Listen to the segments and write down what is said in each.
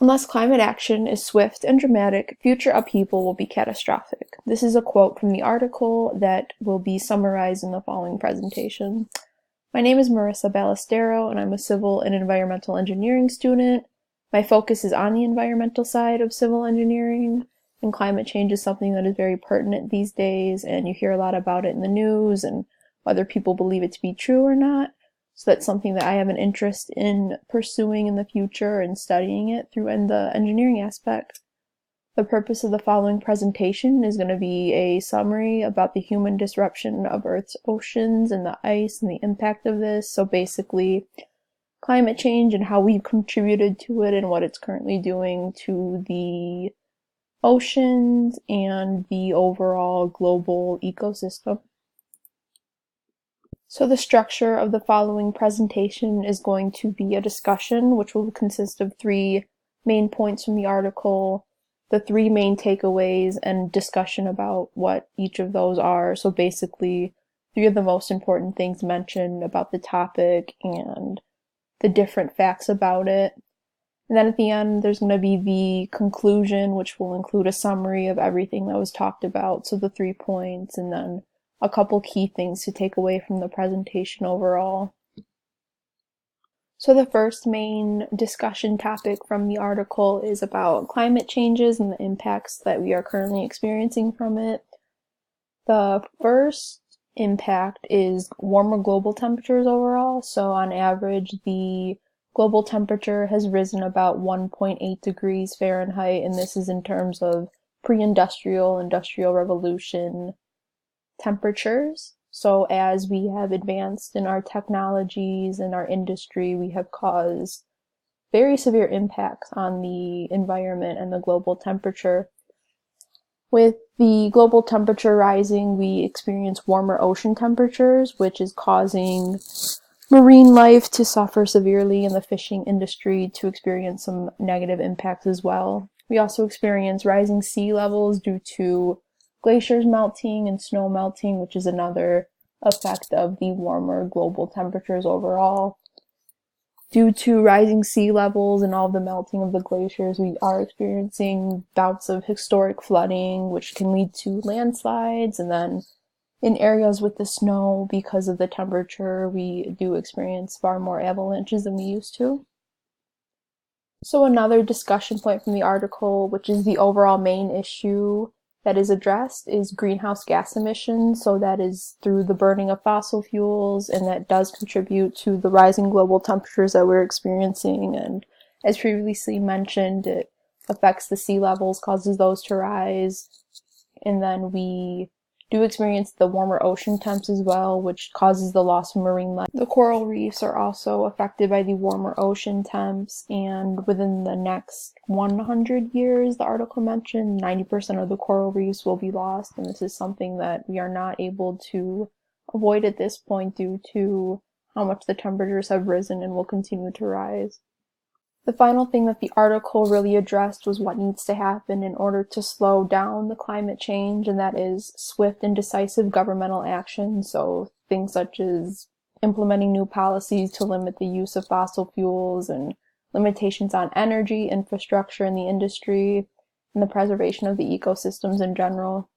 Unless climate action is swift and dramatic, future upheaval will be catastrophic. This is a quote from the article that will be summarized in the following presentation. My name is Marissa Ballestero, and I'm a civil and environmental engineering student. My focus is on the environmental side of civil engineering, and climate change is something that is very pertinent these days, and you hear a lot about it in the news, and whether people believe it to be true or not. So that's something that I have an interest in pursuing in the future and studying it through the engineering aspect. The purpose of the following presentation is going to be a summary about the human disruption of Earth's oceans and the ice and the impact of this. So basically, climate change and how we've contributed to it and what it's currently doing to the oceans and the overall global ecosystem. So the structure of the following presentation is going to be a discussion, which will consist of 3 main points from the article, the 3 main takeaways, and discussion about what each of those are. So basically, 3 of the most important things mentioned about the topic and the different facts about it. And then at the end, there's going to be the conclusion, which will include a summary of everything that was talked about, so the 3 points, and then a couple key things to take away from the presentation overall. So the first main discussion topic from the article is about climate changes and the impacts that we are currently experiencing from it. The first impact is warmer global temperatures overall. So on average, the global temperature has risen about 1.8 degrees Fahrenheit, and this is in terms of pre-industrial, industrial revolution temperatures. So as we have advanced in our technologies and our industry, we have caused very severe impacts on the environment and the global temperature. With the global temperature rising, we experience warmer ocean temperatures, which is causing marine life to suffer severely and the fishing industry to experience some negative impacts as well. We also experience rising sea levels due to glaciers melting and snow melting, which is another effect of the warmer global temperatures overall. Due to rising sea levels and all the melting of the glaciers, we are experiencing bouts of historic flooding, which can lead to landslides. And then in areas with the snow, because of the temperature, we do experience far more avalanches than we used to. So another discussion point from the article, which is the overall main issue that is addressed, is greenhouse gas emissions. So that is through the burning of fossil fuels, and that does contribute to the rising global temperatures that we're experiencing. And as previously mentioned, it affects the sea levels, causes those to rise. And then we do experience the warmer ocean temps as well, which causes the loss of marine life. The coral reefs are also affected by the warmer ocean temps, and within the next 100 years, the article mentioned, 90% of the coral reefs will be lost, and this is something that we are not able to avoid at this point due to how much the temperatures have risen and will continue to rise. The final thing that the article really addressed was what needs to happen in order to slow down the climate change, and that is swift and decisive governmental action. So things such as implementing new policies to limit the use of fossil fuels and limitations on energy, infrastructure in the industry, and the preservation of the ecosystems in general.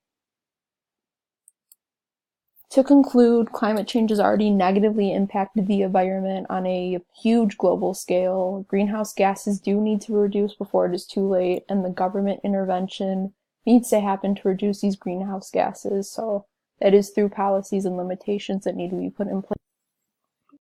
To conclude, climate change has already negatively impacted the environment on a huge global scale. Greenhouse gases do need to reduce before it is too late, and the government intervention needs to happen to reduce these greenhouse gases. So that is through policies and limitations that need to be put in place.